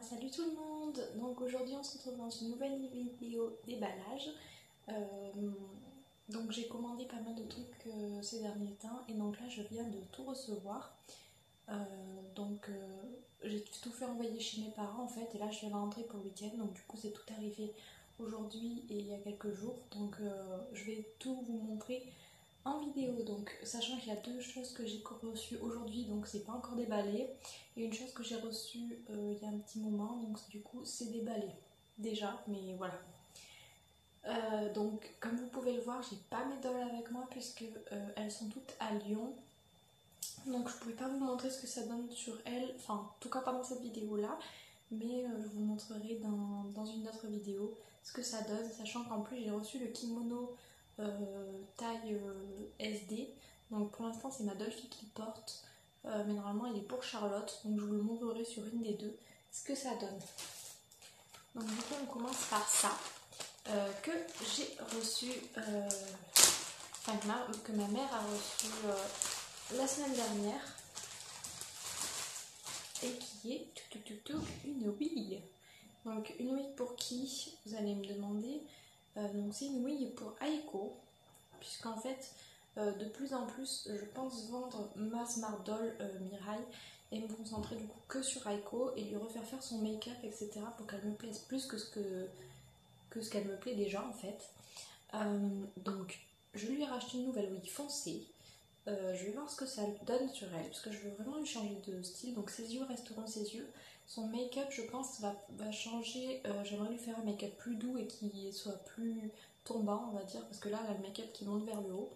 Salut tout le monde. Donc aujourd'hui on se retrouve dans une nouvelle vidéo déballage. Donc j'ai commandé pas mal de trucs ces derniers temps et donc là je viens de tout recevoir. J'ai tout fait envoyer chez mes parents en fait et là je viens de rentrer pour le week-end, donc du coup c'est tout arrivé aujourd'hui et il y a quelques jours. Donc je vais tout vous montrer en vidéo. Donc sachant qu'il y a deux choses que j'ai reçues aujourd'hui, donc c'est pas encore déballé, et une chose que j'ai reçue il y a un petit moment, donc du coup c'est déballé déjà, mais voilà. Donc comme vous pouvez le voir, j'ai pas mes dolls avec moi puisque elles sont toutes à Lyon, donc je pouvais pas vous montrer ce que ça donne sur elles, enfin en tout cas pas dans cette vidéo là, mais je vous montrerai dans une autre vidéo ce que ça donne, sachant qu'en plus j'ai reçu le kimono taille SD. Donc pour l'instant c'est ma Dolphy qui le porte, mais normalement il est pour Charlotte, donc je vous le montrerai sur une des deux ce que ça donne. Donc du coup on commence par ça que j'ai reçu, que ma mère a reçu la semaine dernière et qui est une Wii. Donc une Wii pour qui, vous allez me demander. Donc c'est une Wii pour Aiko, puisqu'en fait de plus en plus je pense vendre ma Smart Doll Mirai et me concentrer du coup que sur Aiko et lui refaire faire son make-up, etc., pour qu'elle me plaise plus que ce qu'elle me plaît déjà en fait. Donc je lui ai racheté une nouvelle Wii foncée. Je vais voir ce que ça donne sur elle parce que je veux vraiment lui changer de style. Donc ses yeux resteront ses yeux. Son make-up je pense va changer. J'aimerais lui faire un make-up plus doux et qui soit plus tombant on va dire, parce que là elle a le make-up qui monte vers le haut.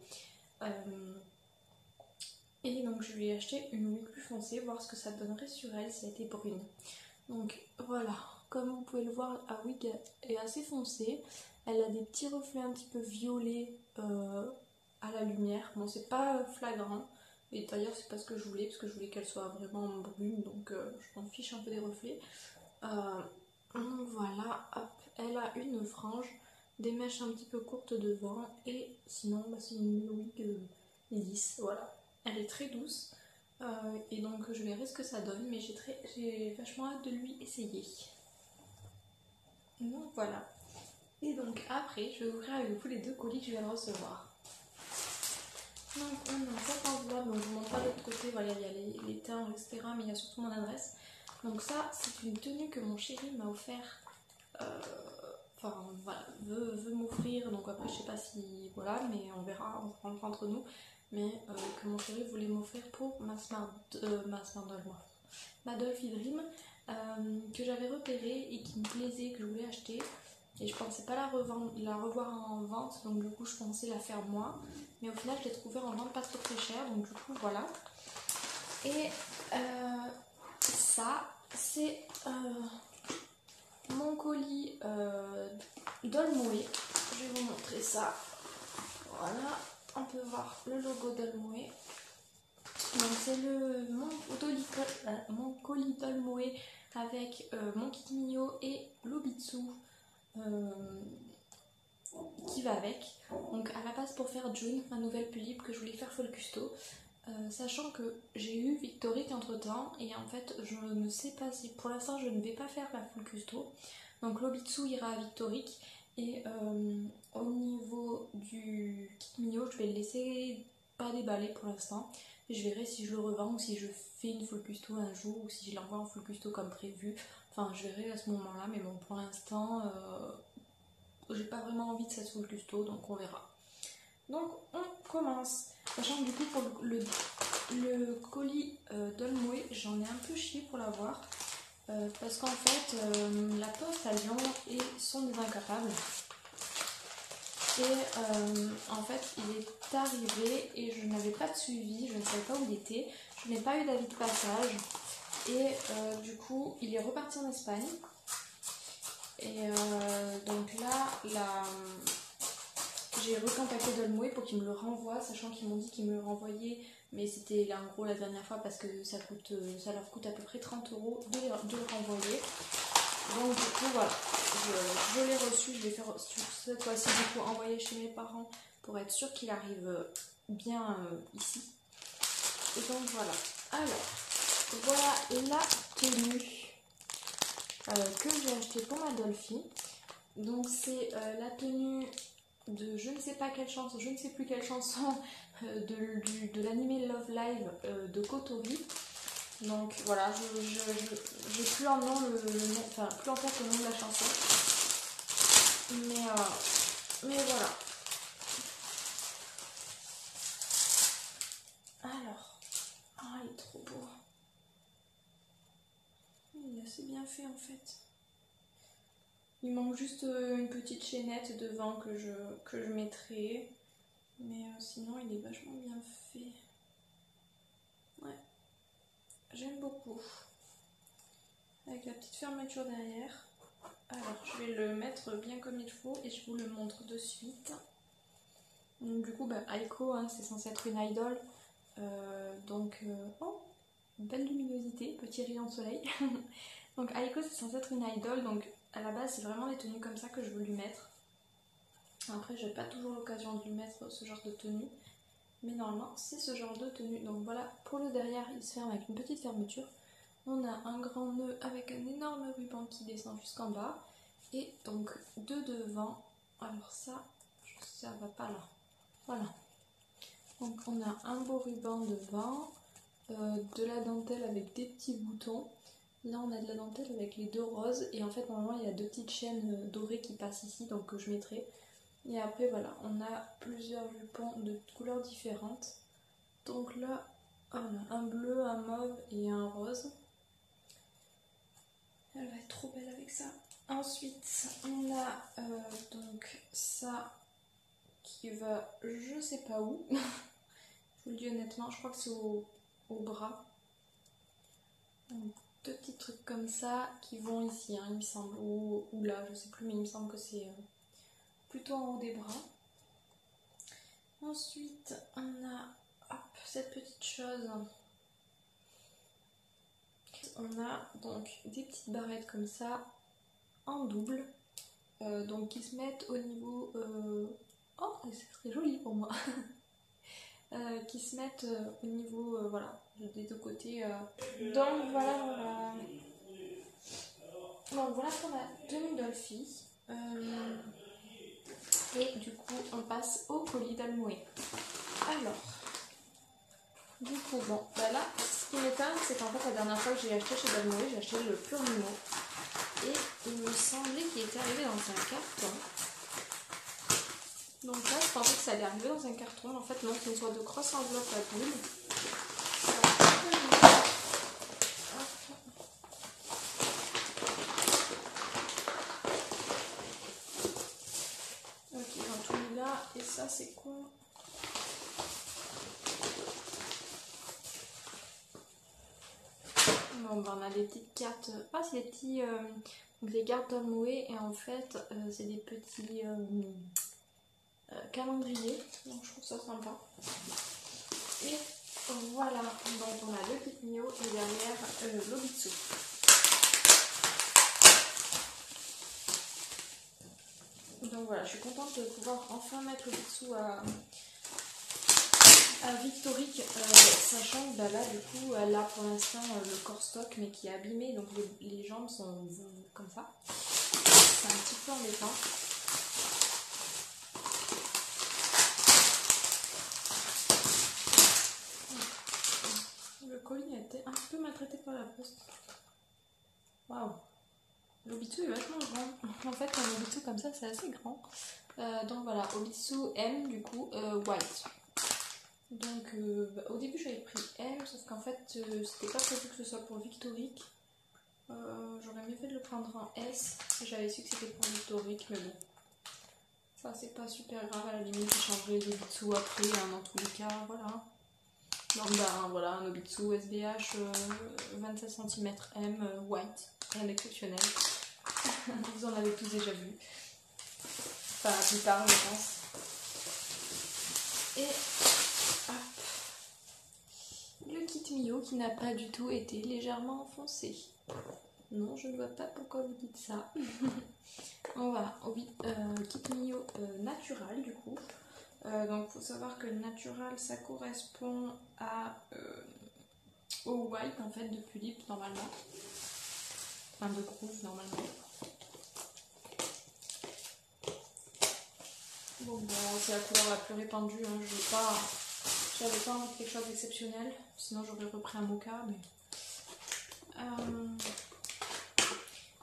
Et donc je lui ai acheté une Wii plus foncée, voir ce que ça donnerait sur elle si elle était brune. Donc voilà, comme vous pouvez le voir, la Wii est assez foncée. Elle a des petits reflets un petit peu violets à la lumière. Bon, c'est pas flagrant, et d'ailleurs c'est pas ce que je voulais, parce que je voulais qu'elle soit vraiment brune, donc je m'en fiche un peu des reflets. Donc voilà, hop, elle a une frange, des mèches un petit peu courtes devant, et sinon c'est une wig lisse, voilà. Elle est très douce, et donc je verrai ce que ça donne, mais j'ai vachement hâte de lui essayer. Donc voilà. Et donc après, je vais ouvrir avec vous les deux colis que je viens de recevoir. Donc on a cette enveloppe, donc je vous montre pas de l'autre côté, voilà, il y a les timbres, etc., mais il y a surtout mon adresse. Donc ça, c'est une tenue que mon chéri m'a offert, enfin voilà, veut m'offrir, donc après je sais pas si, voilà, mais on verra, on rentre entre nous, mais que mon chéri voulait m'offrir pour ma Dolphy Dream, que j'avais repéré et qui me plaisait, que je voulais acheter. Et je pensais pas la revoir en vente, donc du coup je pensais la faire moi. Mais au final je l'ai trouvée en vente pas trop très cher, donc du coup voilà. Et ça, c'est mon colis Dolmoé. Je vais vous montrer ça. Voilà, on peut voir le logo Dolmoé. Donc c'est mon colis Dolmoé avec mon kit Mio et l'Obitsu qui va avec. Donc à la base pour faire June, ma nouvelle pull que je voulais faire full custo, sachant que j'ai eu Victorique entre temps et en fait je ne sais pas si pour l'instant je ne vais pas faire la full custo. Donc l'Obitsu ira à Victorique et au niveau du kit Mio je vais le laisser pas déballer pour l'instant. Je verrai si je le revends ou si je fais une full custo un jour ou si je l'envoie en full custo comme prévu. Enfin je verrai à ce moment là, mais bon pour l'instant j'ai pas vraiment envie de cette full custo, donc on verra. Donc on commence. Sachant que du coup pour le colis Dolmoé, j'en ai un peu chié pour l'avoir. Parce qu'en fait la poste à Lyon sont des incapables. Et en fait il est arrivé et je n'avais pas de suivi, je ne savais pas où il était, je n'ai pas eu d'avis de passage. Et du coup il est reparti en Espagne. Et donc là, j'ai recontacté Dolmoé pour qu'ils me le renvoient, sachant qu'ils m'ont dit qu'ils me le renvoyaient, mais c'était là en gros la dernière fois parce que ça leur coûte à peu près 30 € de le renvoyer. Donc du coup voilà, je l'ai reçu, je vais faire cette fois-ci du coup envoyer chez mes parents pour être sûr qu'il arrive bien ici. Et donc voilà, alors voilà la tenue. que j'ai acheté pour ma Dolphy. Donc c'est la tenue de je ne sais pas quelle chanson, je ne sais plus quelle chanson de l'anime Love Live de Kotori. Donc voilà, j'ai plus en nom le nom, enfin plus en tête le nom de la chanson. Mais voilà. Alors, ah il est trop beau. Il est assez bien fait en fait. Il manque juste une petite chaînette devant que je mettrai. Mais sinon il est vachement bien fait. Ouais, j'aime beaucoup. Avec la petite fermeture derrière. Alors je vais le mettre bien comme il faut et je vous le montre de suite. Donc du coup Aiko hein, c'est censé être une idole. Oh, belle luminosité, petit rayon de soleil. Donc Aiko c'est censé être une idole, donc à la base c'est vraiment des tenues comme ça que je veux lui mettre. Après j'ai pas toujours l'occasion de lui mettre ce genre de tenue, mais normalement c'est ce genre de tenue. Donc voilà, pour le derrière il se ferme avec une petite fermeture. On a un grand nœud avec un énorme ruban qui descend jusqu'en bas. Et donc de devant, alors ça va pas là. Voilà. Donc on a un beau ruban devant, de la dentelle avec des petits boutons. Là on a de la dentelle avec les deux roses et en fait normalement il y a deux petites chaînes dorées qui passent ici donc que je mettrai. Et après voilà, on a plusieurs jupons de couleurs différentes. Donc là on a un bleu, un mauve et un rose. Elle va être trop belle avec ça. Ensuite on a donc ça qui va je sais pas où. Je vous le dis honnêtement, je crois que c'est au bras. Donc, deux petits trucs comme ça qui vont ici, hein, il me semble, ou là, je sais plus, mais il me semble que c'est plutôt en haut des bras. Ensuite, on a cette petite chose. On a donc des petites barrettes comme ça, en double, donc qui se mettent au niveau... Oh, c'est très joli pour moi. Qui se mettent au niveau, voilà, des deux côtés. Donc voilà. Donc voilà pour la tenue Dolphy. Et du coup, on passe au colis d'Almoé. Alors, du coup, bon, là, ce qui m'étonne, c'est qu'en fait, la dernière fois que j'ai acheté chez Dalmoé, j'ai acheté le Pur Mimo. Et il me semblait qu'il était arrivé dans un carton. Donc là, je pensais que ça allait arriver dans un carton. En fait, non, c'est une sorte de grosse enveloppe à boule. Ok, j'en tout mis là. Et ça, c'est quoi? Bon, on a des petites cartes. Ah, c'est des petits. Des cartes d'Almoé. Et en fait, c'est des petits calendriers. Donc, je trouve ça sympa. Et voilà. Donc, on a le Kit Mio et derrière l'Obitsu. Donc voilà, je suis contente de pouvoir enfin mettre l'Obitsu à Victorique, sachant que là du coup elle a pour l'instant le corps stock mais qui est abîmé, donc les jambes sont comme ça. C'est un petit peu embêtant. Le colis a été un peu maltraité par la poste. Waouh! L'Obitsu est vachement grand. En fait un Obitsu comme ça c'est assez grand. Donc voilà, Obitsu M du coup white. Donc au début j'avais pris M, sauf qu'en fait c'était pas prévu que ce soit pour Victorique. J'aurais mieux fait de le prendre en S si j'avais su que c'était pour Victorique, mais bon. Ça c'est pas super grave, à la limite je changerai les Obitsu après, hein, dans tous les cas, voilà. Donc voilà, un Obitsu SBH 27 cm M white, rien d'exceptionnel. Vous en avez tous déjà vu. Enfin plus tard je pense. Et le kit Mio qui n'a pas du tout été légèrement enfoncé. Non, je ne vois pas pourquoi vous dites ça. Donc voilà, kit Mio natural du coup. Donc il faut savoir que natural ça correspond au white en fait de Pulip normalement. enfin de groove normalement. Bon, c'est la couleur la plus répandue, hein. J'avais pas envie de quelque chose d'exceptionnel, sinon j'aurais repris un mocha. Mais...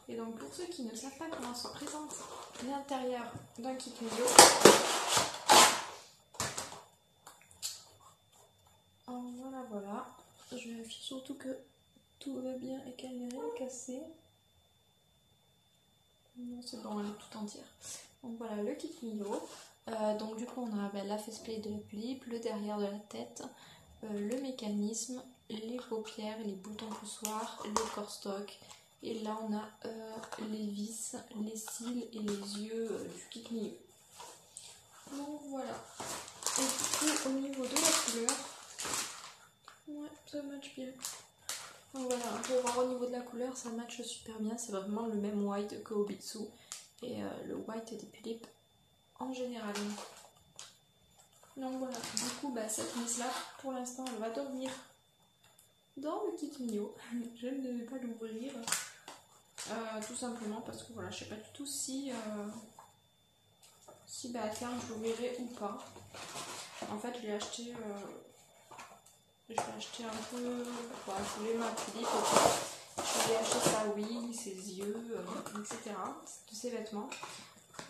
Et donc pour ceux qui ne savent pas comment se présente l'intérieur d'un kit Mio, voilà. Je vérifie surtout que tout va bien et qu'elle n'est rien cassée. Non, c'est bon, elle est tout entière. Donc voilà le kit Mio. Donc du coup on a la faceplate de la pulipe, le derrière de la tête, le mécanisme, les paupières, les boutons poussoirs, le corps stock. Et là on a les vis, les cils et les yeux du kit Mio. Donc voilà. Et du coup au niveau de la couleur, ouais, ça match bien. Donc voilà, pour voir au niveau de la couleur, ça match super bien. C'est vraiment le même white que Obitsu et le white des pulipes en général. Donc voilà, du coup cette mise là, pour l'instant elle va dormir dans le kit Mio. Je ne vais pas l'ouvrir, tout simplement parce que voilà, je sais pas du tout si à terme je l'ouvrirai ou pas. En fait je l'ai acheté un peu, voilà, je voulais ma pulipe, je lui ai acheté sa oui, ses yeux, etc. de ses vêtements.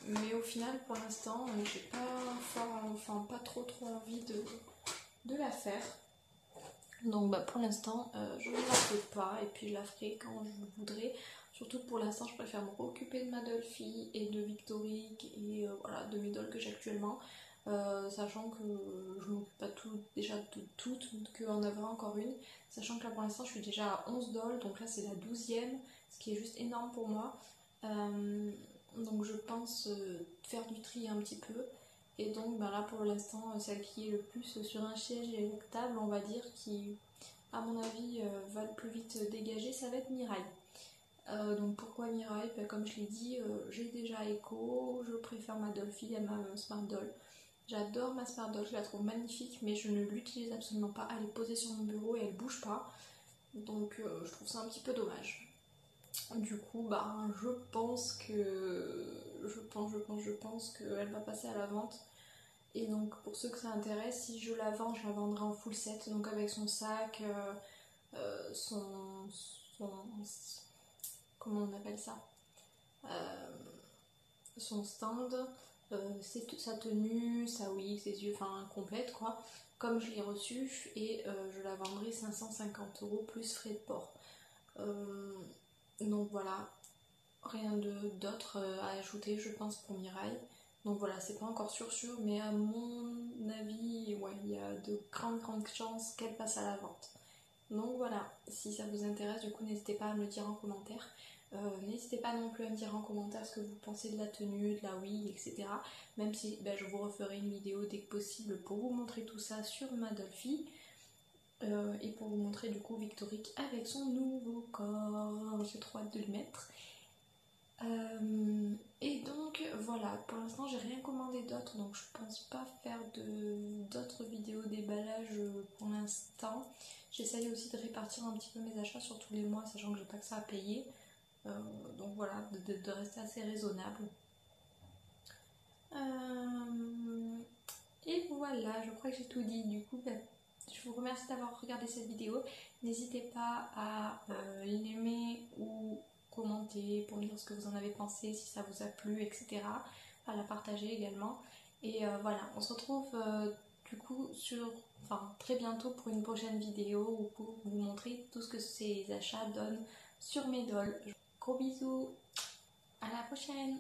Mais au final, pour l'instant, j'ai pas trop envie de la faire. Donc pour l'instant, je ne la fais pas et puis je la ferai quand je voudrais. Surtout que pour l'instant, je préfère me préoccuper de ma Dolphy et de Victorique et voilà, de mes dolls que j'ai actuellement. Sachant que je m'occupe pas déjà de toutes, qu'en avoir encore une. Sachant que là pour l'instant, je suis déjà à 11 dolls, donc là c'est la 12e, ce qui est juste énorme pour moi. Donc je pense faire du tri un petit peu. Et donc là pour l'instant, celle qui est le plus sur un siège électable, on va dire, qui à mon avis va le plus vite dégager, ça va être Mirai. Donc pourquoi Mirai? Comme je l'ai dit, j'ai déjà Echo, je préfère ma Dolphy à ma Smart Doll. J'adore ma Smart Doll, je la trouve magnifique, mais je ne l'utilise absolument pas. Elle est posée sur mon bureau et elle bouge pas. Donc je trouve ça un petit peu dommage. Du coup, je pense qu'elle va passer à la vente. Et donc, pour ceux que ça intéresse, si je la vends, je la vendrai en full set, donc avec son sac, son comment on appelle ça, son stand, sa tenue, sa wig, ses yeux, enfin complète quoi, comme je l'ai reçue, et je la vendrai 550 € plus frais de port. Donc voilà, rien d'autre à ajouter je pense pour Mirai. Donc voilà, c'est pas encore sûr, mais à mon avis, ouais, il y a de grandes chances qu'elle passe à la vente. Donc voilà, si ça vous intéresse, du coup n'hésitez pas à me le dire en commentaire. N'hésitez pas non plus à me dire en commentaire ce que vous pensez de la tenue, de la wig, etc. Même si je vous referai une vidéo dès que possible pour vous montrer tout ça sur ma Dolphy. Et pour vous montrer du coup Victorique avec son nouveau corps. J'ai trop hâte de le mettre. Et donc voilà, pour l'instant j'ai rien commandé d'autre, donc je pense pas faire d'autres vidéos déballage pour l'instant. J'essaye aussi de répartir un petit peu mes achats sur tous les mois, sachant que j'ai pas que ça à payer. Donc voilà, de rester assez raisonnable. Et voilà, je crois que j'ai tout dit. Du coup, je vous remercie d'avoir regardé cette vidéo. N'hésitez pas à l'aimer ou commenter pour me dire ce que vous en avez pensé, si ça vous a plu, etc. À la partager également. Et voilà, on se retrouve du coup très bientôt pour une prochaine vidéo ou pour vous montrer tout ce que ces achats donnent sur mes dolls. Gros bisous, à la prochaine!